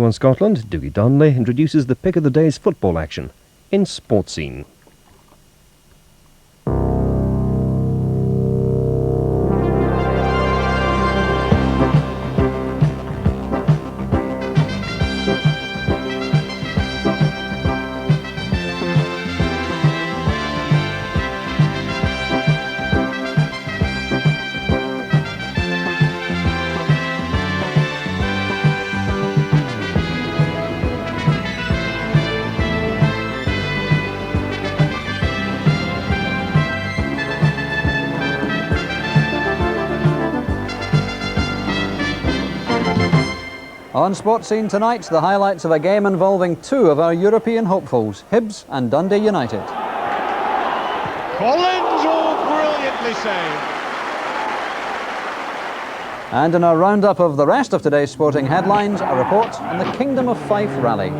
In Scotland, Dundee introduces the pick of the day's football action in Sports Scene. On Sports Scene tonight, the highlights of a game involving two of our European hopefuls, Hibs and Dundee United. Collins, oh, brilliantly saved. And in a roundup of the rest of today's sporting headlines, a report on the Kingdom of Fife rally.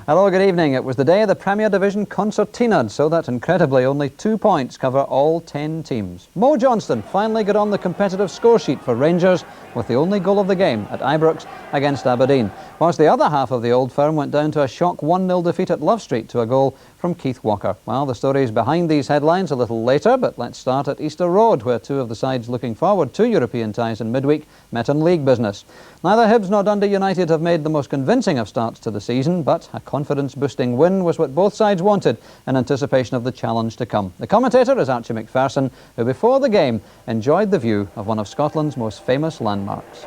Hello, good evening. It was the day of the Premier Division concertinaed, so that incredibly only 2 points cover all 10 teams. Mo Johnston finally got on the competitive score sheet for Rangers with the only goal of the game at Ibrox against Aberdeen, whilst the other half of the old firm went down to a shock 1-0 defeat at Love Street to a goal from Keith Walker. Well, the stories behind these headlines a little later, but let's start at Easter Road, where two of the sides looking forward to European ties in midweek met on league business. Neither Hibs nor Dundee United have made the most convincing of starts to the season, but a confidence-boosting win was what both sides wanted in anticipation of the challenge to come. The commentator is Archie McPherson, who before the game enjoyed the view of one of Scotland's most famous landmarks.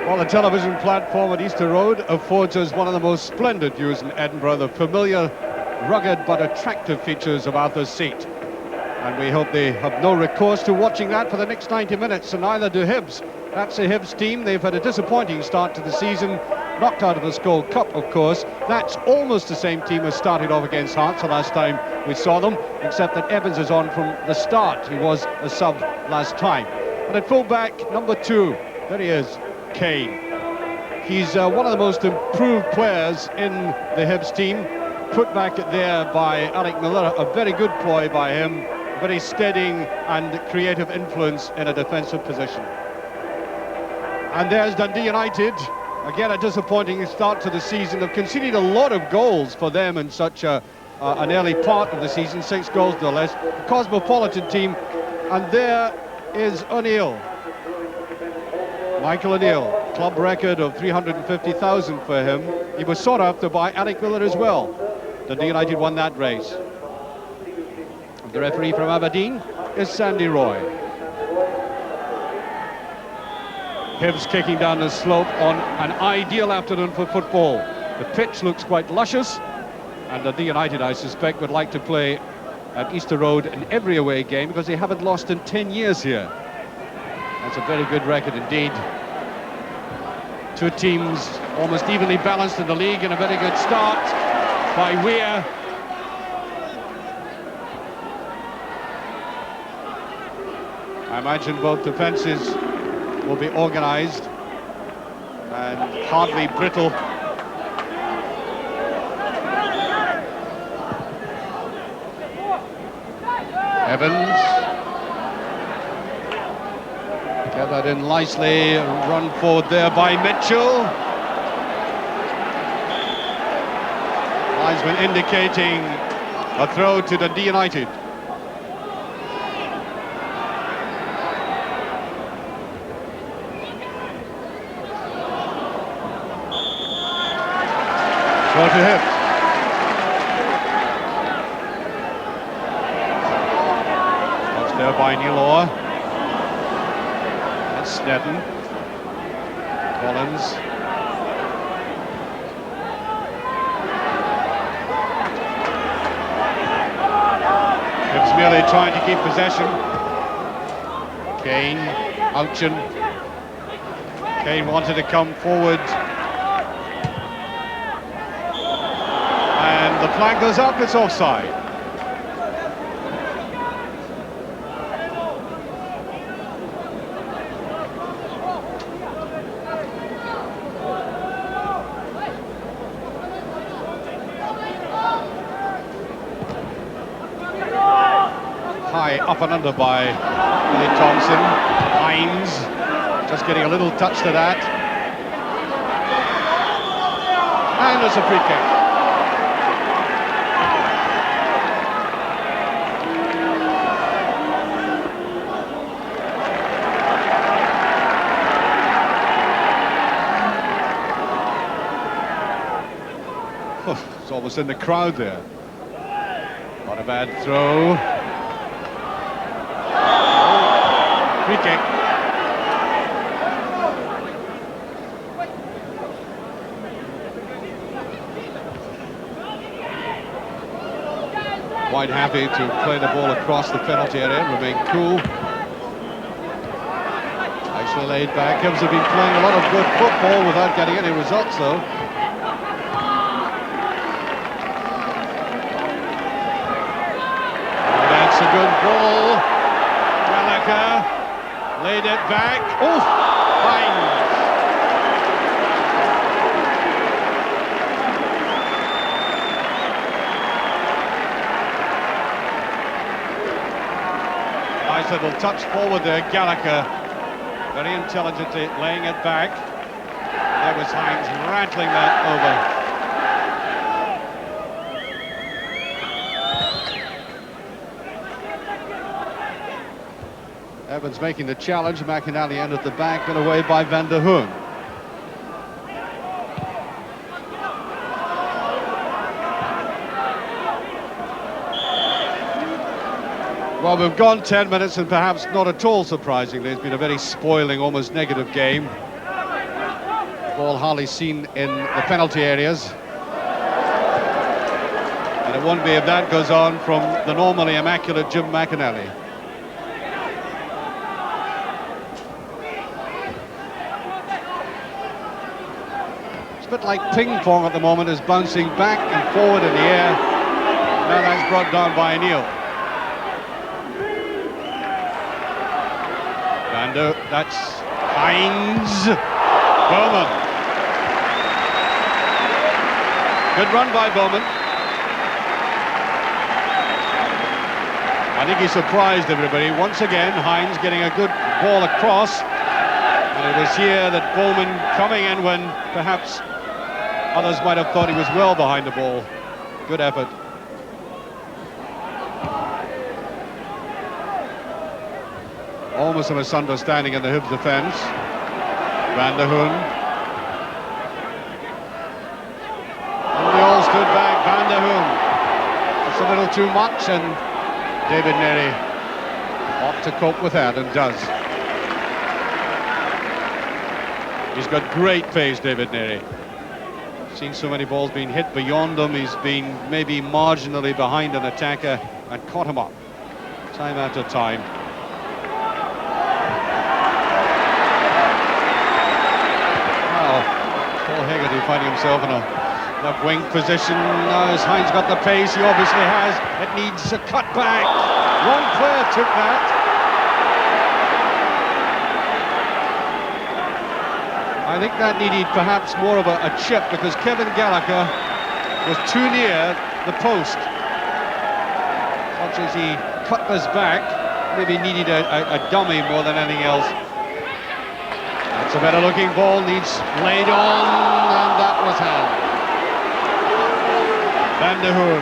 Well, the television platform at Easter Road affords us one of the most splendid views in Edinburgh, the familiar, rugged but attractive features of Arthur's Seat. And we hope they have no recourse to watching that for the next 90 minutes, and neither do Hibs. That's the Hibs team. They've had a disappointing start to the season, knocked out of the Skull Cup, of course. That's almost the same team as started off against Hearts the last time we saw them, except that Evans is on from the start. He was a sub last time. And at full-back, number 2, there he is, Kane. He's one of the most improved players in the Hibs team. Put back there by Alec Miller, a very good ploy by him. Very steadying and creative influence in a defensive position. And there's Dundee United. Again, a disappointing start to the season. They've conceded a lot of goals for them in such an early part of the season, 6 goals no less. A cosmopolitan team. And there is O'Neill. Michael O'Neill, club record of 350,000 for him. He was sought after by Alec Miller as well. Dundee United won that race. The referee from Aberdeen is Sandy Roy. Hibs kicking down the slope on an ideal afternoon for football. The pitch looks quite luscious, and Dundee United, I suspect, would like to play at Easter Road in every away game because they haven't lost in 10 years here. That's a very good record indeed. Two teams almost evenly balanced in the league, and a very good start by Weir. I imagine both defences will be organised and hardly brittle. Evans. Get that in nicely, run forward there by Mitchell. Linesman indicating a throw to Dundee United. Throw to Hibs. That's there by Neil Orr. That's Snedden. Collins. Hibs merely trying to keep possession. Kane, Auchen. Kane wanted to come forward. And the flag goes up, it's offside. High up and under by Billy Thompson. Hines just getting a little touch to that. and it's a free kick. It's almost in the crowd there. Not a bad throw. Free kick. Quite happy to play the ball across the penalty area, remain cool. Nicely laid back. Hibs have been playing a lot of good football without getting any results though. That's a good ball. Gallagher laid it back. Oh, fine. Nice little touch forward there, Gallagher. Very intelligently laying it back. There was Hines rattling that over. Evans making the challenge. McInally in at the back and away by Van der Hoorn. Well, we've gone 10 minutes and perhaps not at all surprisingly, it's been a very spoiling, almost negative game. Ball hardly seen in the penalty areas. And it won't be if that goes on from the normally immaculate Jim McInally. It's a bit like ping pong at the moment, is bouncing back and forward in the air. Now that's brought down by Neil. That's Hines. Bowman. Good run by Bowman. I think he surprised everybody. Once again, Hines getting a good ball across. And it was here that Bowman coming in when perhaps others might have thought he was well behind the ball. Good effort. Almost a misunderstanding in the Hibs defence. Van der Hoorn. And they all stood back. Van der Hoorn. It's a little too much, and David Nery ought to cope with that, and does. He's got great pace, David Nery. Seen so many balls being hit beyond him. He's been maybe marginally behind an attacker and caught him up time after time. Paul Hegarty finding himself in a left wing position. Now as Hines got the pace, he obviously has. It needs a cut back. Wrong player took that. I think that needed perhaps more of a chip, because Kevin Gallagher was too near the post. Much as he cut this back, maybe needed a dummy more than anything else. It's a better looking ball, needs laid on, and that was hand. Van der Hoorn.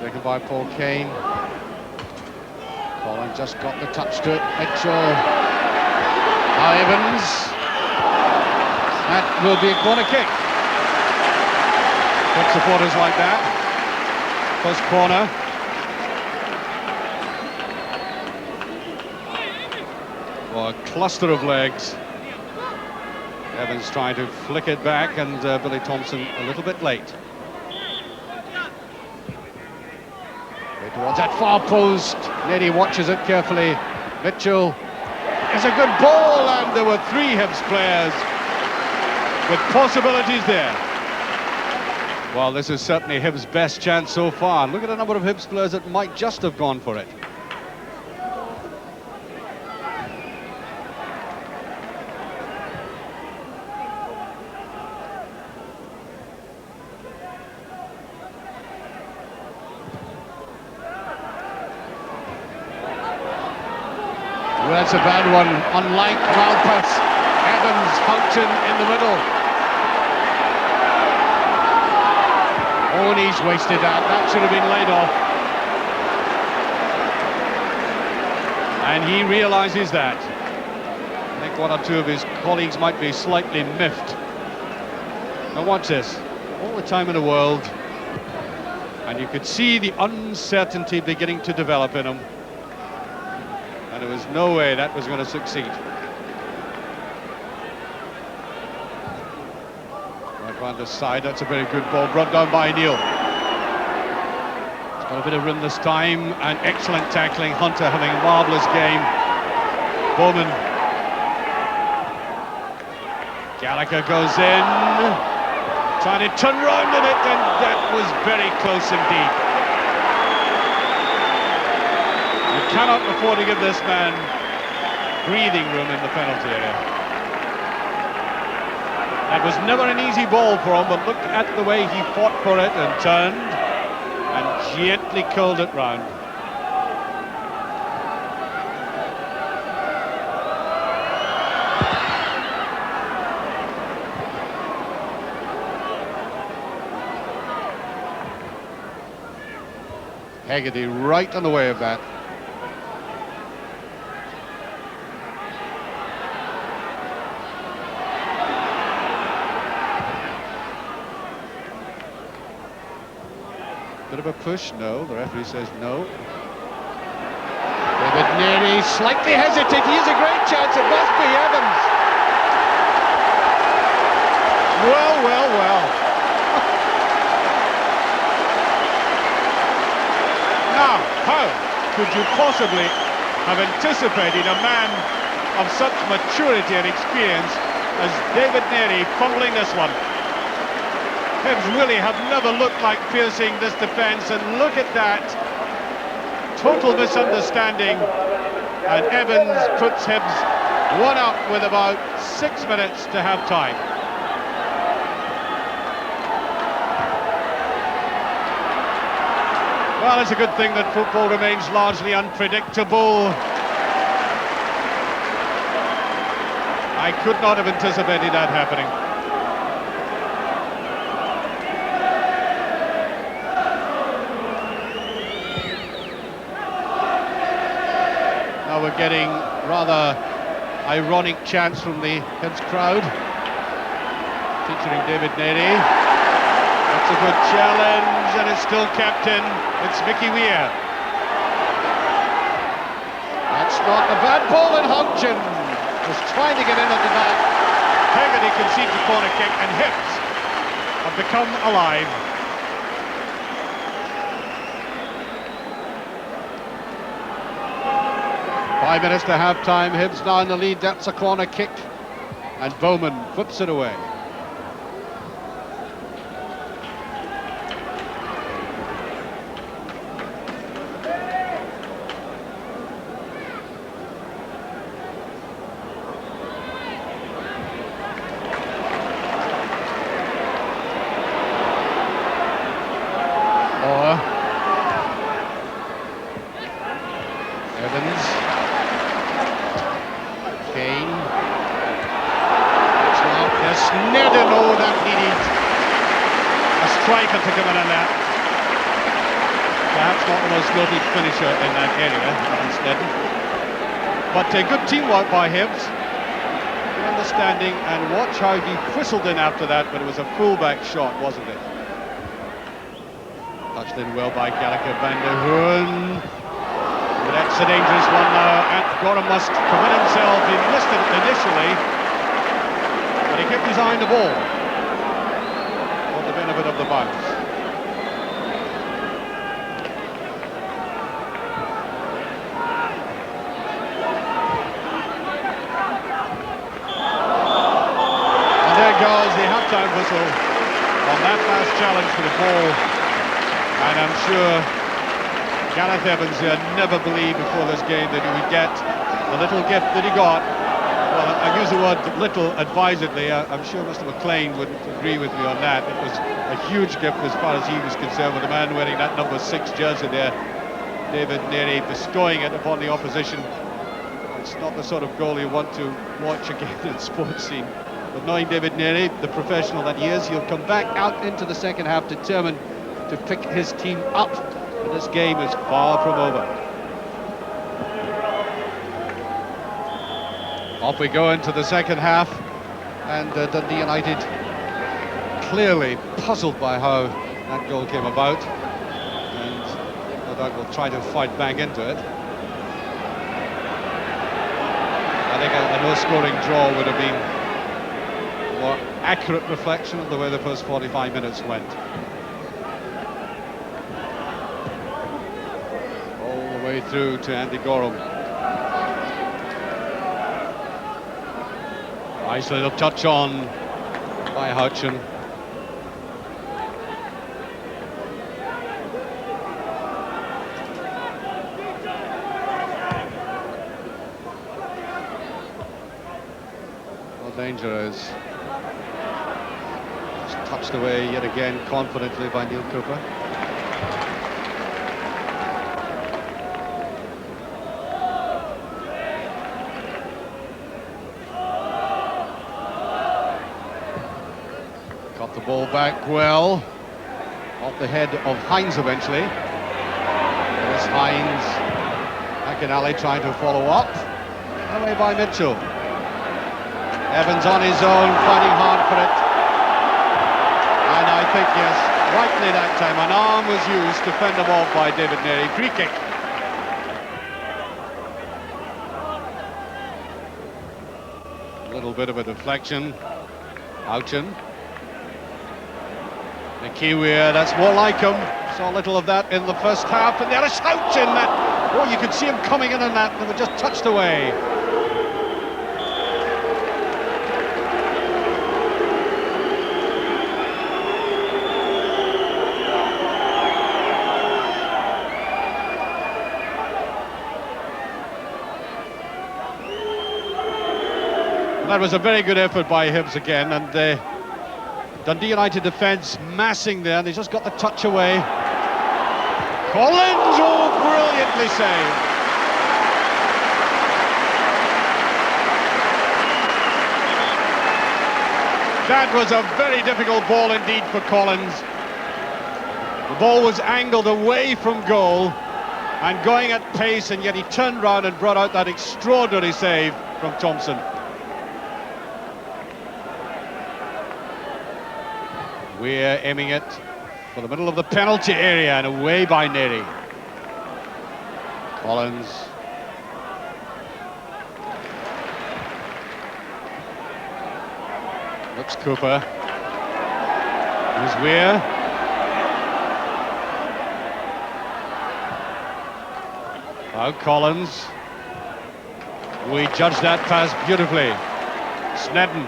Taken by Paul Kane. Colin just got the touch to it. Mitchell. Evans. That will be a corner kick. Good supporters like that. First corner. Oh, a cluster of legs. Evans trying to flick it back, and Billy Thompson a little bit late. Way towards that far post. Neddy watches it carefully. Mitchell. It's a good ball, and there were three Hibs players with possibilities there. Well, this is certainly Hibs' best chance so far. Look at the number of Hibs players that might just have gone for it. Well, that's a bad one. Unlike Malpas, Evans, Houghton in the middle. Oh, and he's wasted that. That should have been laid off. And he realises that. I think one or two of his colleagues might be slightly miffed. Now watch this. All the time in the world. And you could see the uncertainty beginning to develop in him. And there was no way that was going to succeed. Right round the side, that's a very good ball brought down by Neil. He's got a bit of room this time, and excellent tackling. Hunter having a marvellous game. Bowman. Gallagher goes in, trying to turn round in it, and that was very close indeed. You cannot afford to give this man breathing room in the penalty area. That was never an easy ball for him, but look at the way he fought for it and turned and gently curled it round. Haggerty right on the way of that. Bit of a push, no. The referee says no. David Neary slightly hesitated. He has a great chance. It must be Evans. Well, well, well. Now, how could you possibly have anticipated a man of such maturity and experience as David Neary fumbling this one? Hibs really have never looked like piercing this defence, and look at that. Total misunderstanding, and Evans puts Hibs one up with about 6 minutes to have time. Well, it's a good thing that football remains largely unpredictable. I could not have anticipated that happening. Now we're getting rather ironic chants from the Hibs crowd, featuring David Neary. That's a good challenge, and it's still captain. It's Mickey Weir. That's not a bad ball, and Houghton was trying to get in at the back. Haggerty concedes the corner kick, and Hibs have become alive. Five minutes to half-time. Hibs now in the lead. That's a corner kick, and Bowman flips it away. Evans. Kane. It's not. There's Snedden. Oh, that needed a striker to come in on that. Perhaps not the most skillful finisher in that area, Snedden. But good teamwork by Hibs. Good understanding, and watch how he whistled in after that, but it was a full-back shot, wasn't it? Touched in well by Gallagher, Van der Hoorn. That's a dangerous one now, and Gorham must commit himself. He missed it initially, but he kept his eye on the ball for the benefit of the bounce. And there goes the half-time whistle on that last challenge for the ball, and I'm sure Gareth Evans, who had never believed before this game that he would get the little gift that he got. Well, I use the word little advisedly. I'm sure Mr. McLean would agree with me on that. It was a huge gift as far as he was concerned, with the man wearing that number 6 jersey there, David Neary, bestowing it upon the opposition. It's not the sort of goal you want to watch again in sports scene. But knowing David Neary, the professional that he is, he'll come back out into the second half determined to pick his team up. And this game is far from over. Off we go into the second half, and Dundee United clearly puzzled by how that goal came about, and no doubt will try to fight back into it. I think a no-scoring draw would have been a more accurate reflection of the way the first 45 minutes went. All the way through to Andy Gorham. Nice little touch on by Houchin. Well, danger is just touched away yet again confidently by Neil Cooper. Got the ball back well, off the head of Hines eventually. There's Hines, McInally trying to follow up, away by Mitchell. Evans on his own, fighting hard for it. And I think, yes, rightly that time, an arm was used to fend them off by David Neary. Free kick. A little bit of a deflection. Houchin. The Kiwi, that's more like him. Saw a little of that in the first half, and there is Houchin. That, oh, you could see him coming in on that, and they were just touched away. That was a very good effort by Hibs again, and Dundee United defence massing there, and they just got the touch away. Collins, oh, brilliantly saved. That was a very difficult ball indeed for Collins. The ball was angled away from goal and going at pace, and yet he turned round and brought out that extraordinary save from Thompson. We're aiming it for the middle of the penalty area and away by Neary. Collins. Looks Cooper. Here's Weir. Now Collins. We judged that pass beautifully. Snedden.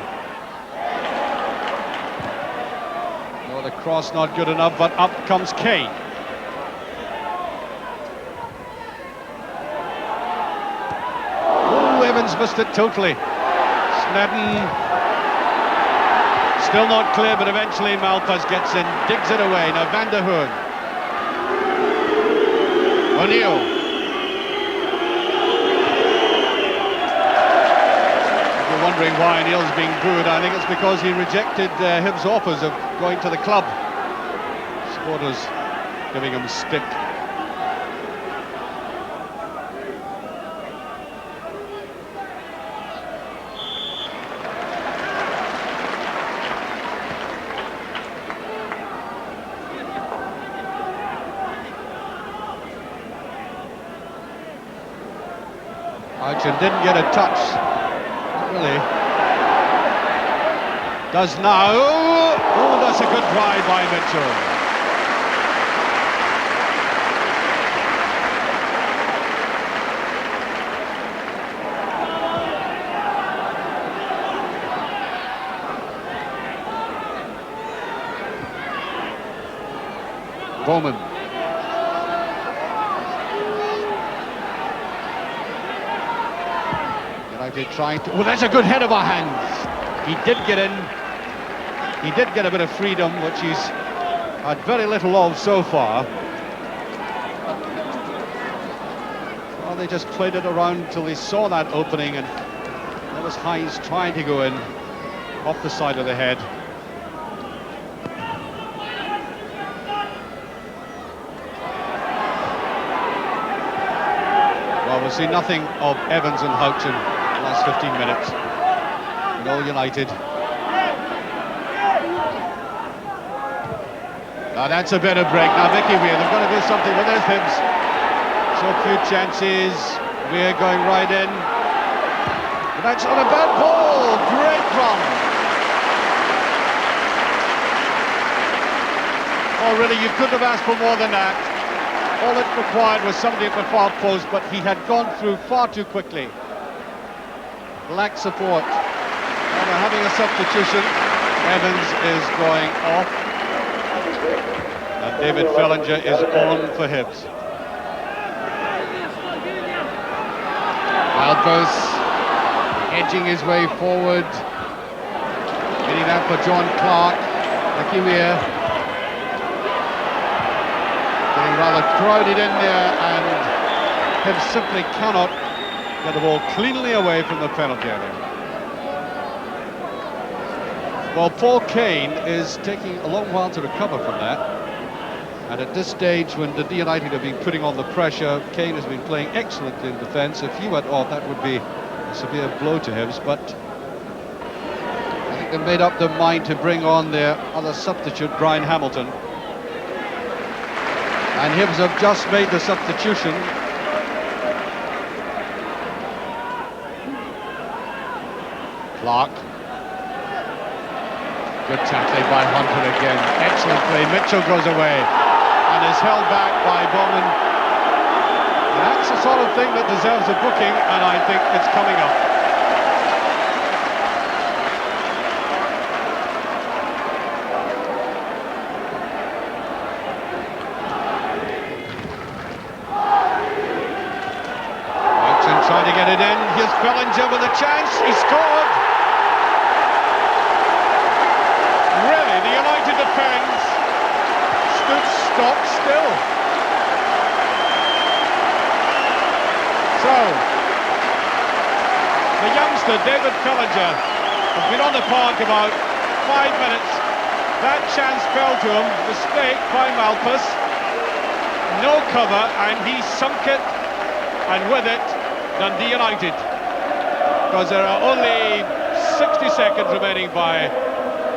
The cross not good enough, but up comes Kane. Oh, Evans missed it totally. Snedden. Still not clear, but eventually Malpas gets in, digs it away. Now Van der Hoorn. O'Neill. Wondering why Neil's being booed. I think it's because he rejected Hibs' offers of going to the club. Supporters giving him stick. Houchin didn't get a touch. Really does now. Oh, that's a good drive by Mitchell. Bowman. United trying to... Oh, that's a good header by hands. He did get in. He did get a bit of freedom, which he's had very little of so far. Well, they just played it around till they saw that opening, and that was Hines trying to go in off the side of the head. Well, we'll see nothing of Evans and Houghton the last 15 minutes. And all United. Now that's a better break. Now Mickey Weir, they've got to do something with their Hibs. So few chances. Weir going right in. But that's not a bad ball. Great run. Oh, really, you couldn't have asked for more than that. All it required was somebody at the far post, but he had gone through far too quickly. Lack support. Now they're having a substitution. Evans is going off. And David Fellinger is on for Hibs. Albers edging his way forward. Getting that for John Clark. Mickey Weir. Getting rather crowded in there, and Hibs simply cannot get the ball cleanly away from the penalty area. Well, Paul Kane is taking a long while to recover from that. And at this stage, when Dundee United have been putting on the pressure, Kane has been playing excellently in defence. If he went off, that would be a severe blow to Hibs, but I think they made up their mind to bring on their other substitute, Brian Hamilton. And Hibs have just made the substitution. Clark. Good tackling by Hunter again. Excellent play. Mitchell goes away and is held back by Bowman. And that's the sort of thing that deserves a booking, and I think it's coming up. Watson trying to get it in. Here's Bellinger with a chance. He scored. Really, the United defence stood stock still. So, the youngster, David Fellinger, has been on the park about 5 minutes. That chance fell to him. Mistake by Malpas. No cover, and he sunk it, and with it, Dundee United. Because there are only 60 seconds remaining by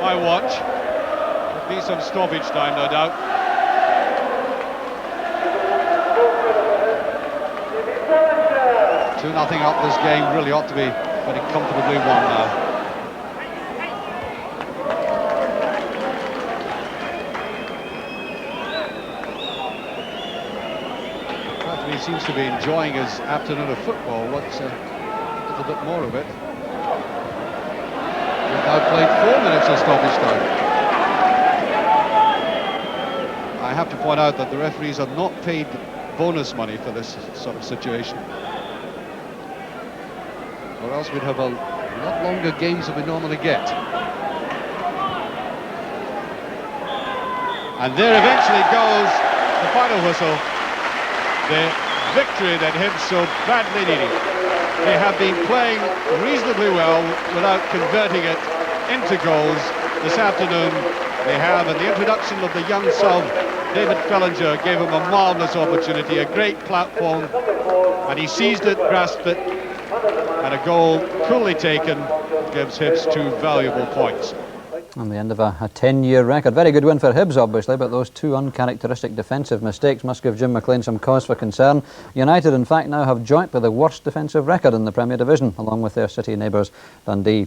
my watch. There'll be some stoppage time, no doubt. 2-0 up. This game really ought to be very comfortably won now. He seems to be enjoying his afternoon of football. What's a little bit more of it? We've now played 4 minutes of stoppage time. I have to point out that the referees are not paid bonus money for this sort of situation, or else we'd have a lot longer games than we normally get. And there eventually goes the final whistle. The victory that Hibs so badly needed. They have been playing reasonably well without converting it into goals this afternoon. They have, and the introduction of the young sub, David Fellinger, gave him a marvellous opportunity, a great platform, and he seized it, grasped it, and a goal coolly taken gives Hibs 2 valuable points. On the end of a 10-year record. Very good win for Hibs, obviously, but those 2 uncharacteristic defensive mistakes must give Jim McLean some cause for concern. United, in fact, now have jointly the worst defensive record in the Premier Division, along with their city neighbours, Dundee.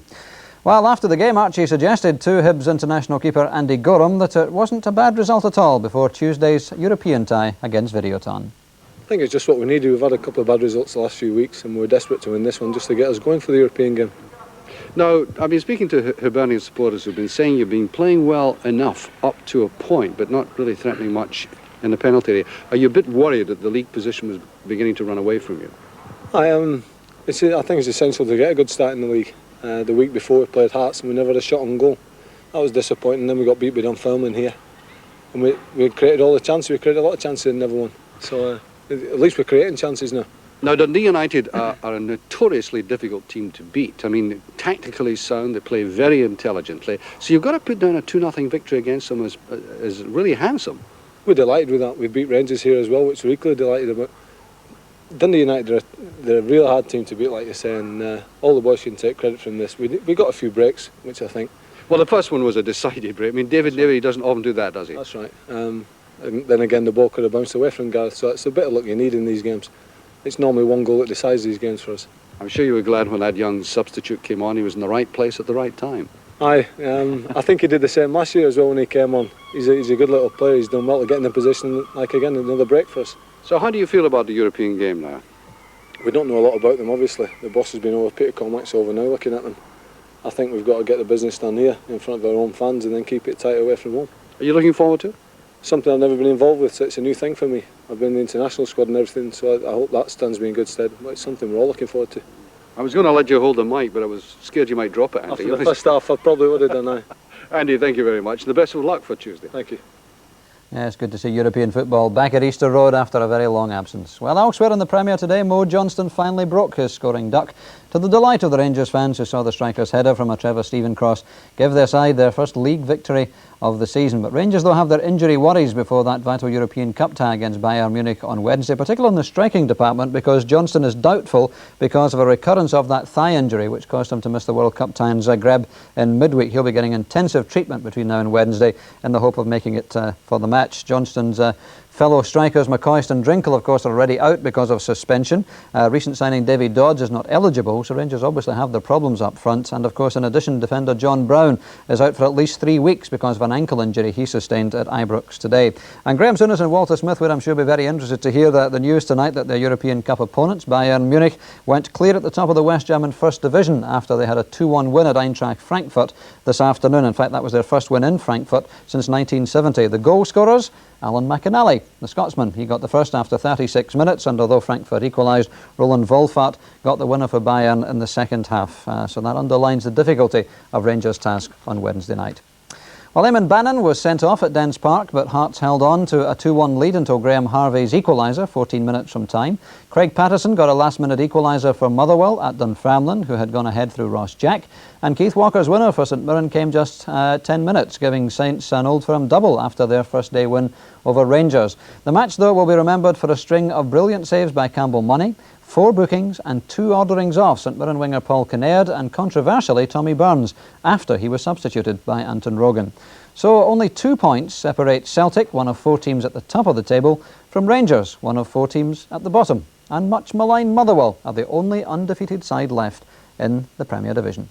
Well, after the game, Archie suggested to Hibs international keeper Andy Gorham that it wasn't a bad result at all before Tuesday's European tie against Videoton. I think it's just what we needed. We've had a couple of bad results the last few weeks, and we're desperate to win this one just to get us going for the European game. Now, I've been speaking to Hibernian supporters who've been saying you've been playing well enough up to a point, but not really threatening much in the penalty area. Are you a bit worried that the league position was beginning to run away from you? I am. I think it's essential to get a good start in the league. The week before we played Hearts and we never had a shot on goal. That was disappointing. Then we got beat by Dunfermline here, and we created all the chances. We created a lot of chances and never won. So at least we're creating chances now. Now, Dundee United are a notoriously difficult team to beat. I mean, tactically sound, they play very intelligently. So you've got to put down a 2-0 victory against them as really handsome. We're delighted with that. We beat Rangers here as well, which we're equally delighted about. Dundee United, they're a real hard team to beat, like you say, and all the boys can take credit from this. We got a few breaks, which I think... Well, the first one was a decided break. I mean, David Davey doesn't often do that, does he? That's right. And then again, the ball could have bounced away from Gareth, so it's a bit of luck you need in these games. It's normally one goal that decides these games for us. I'm sure you were glad when that young substitute came on. He was in the right place at the right time. Aye, I think he did the same last year as well when he came on. He's a good little player. He's done well to get in the position, like again, another break for us. So how do you feel about the European game now? We don't know a lot about them, obviously. The boss has been over, Peter Colmack's over now looking at them. I think we've got to get the business done here in front of our own fans and then keep it tight away from home. Are you looking forward to it? Something I've never been involved with, so it's a new thing for me. I've been in the international squad and everything, so I hope that stands me in good stead. It's something we're all looking forward to. I was going to let you hold the mic, but I was scared you might drop it, Andy. After the first half, I probably would have done that. Andy, thank you very much. The best of luck for Tuesday. Thank you. Yeah, it's good to see European football back at Easter Road after a very long absence. Well, elsewhere in the Premier today, Mo Johnston finally broke his scoring duck, to the delight of the Rangers fans who saw the striker's header from a Trevor Stephen cross give their side their first league victory of the season. But Rangers, though, have their injury worries before that vital European Cup tie against Bayern Munich on Wednesday, particularly in the striking department, because Johnston is doubtful because of a recurrence of that thigh injury, which caused him to miss the World Cup tie in Zagreb in midweek. He'll be getting intensive treatment between now and Wednesday in the hope of making it for the match. Johnston's fellow strikers McCoist and Drinkle, of course, are already out because of suspension. Recent signing Davy Dodds is not eligible, so Rangers obviously have their problems up front. And of course, in addition, defender John Brown is out for at least 3 weeks because of an ankle injury he sustained at Ibrox today. And Graham Souness and Walter Smith would, I'm sure, be very interested to hear the news tonight that their European Cup opponents, Bayern Munich, went clear at the top of the West German First Division after they had a 2-1 win at Eintracht Frankfurt this afternoon. In fact, that was their first win in Frankfurt since 1970. The goal scorers, Alan McAnally, the Scotsman. He got the first after 36 minutes, and although Frankfurt equalised, Roland Wolfart got the winner for Bayern in the second half. So that underlines the difficulty of Rangers' task on Wednesday night. Well, Eamon Bannon was sent off at Dens Park, but Hearts held on to a 2-1 lead until Graham Harvey's equaliser, 14 minutes from time. Craig Patterson got a last-minute equaliser for Motherwell at Dunfermline, who had gone ahead through Ross Jack. And Keith Walker's winner for St Mirren came just 10 minutes, giving Saints an Old Firm double after their first day win over Rangers. The match, though, will be remembered for a string of brilliant saves by Campbell Money, 4 bookings and 2 orderings off St Mirren winger Paul Kinnaird and, controversially, Tommy Burns, after he was substituted by Anton Rogan. So only 2 points separate Celtic, one of 4 teams at the top of the table, from Rangers, one of 4 teams at the bottom. And much maligned Motherwell are the only undefeated side left in the Premier Division.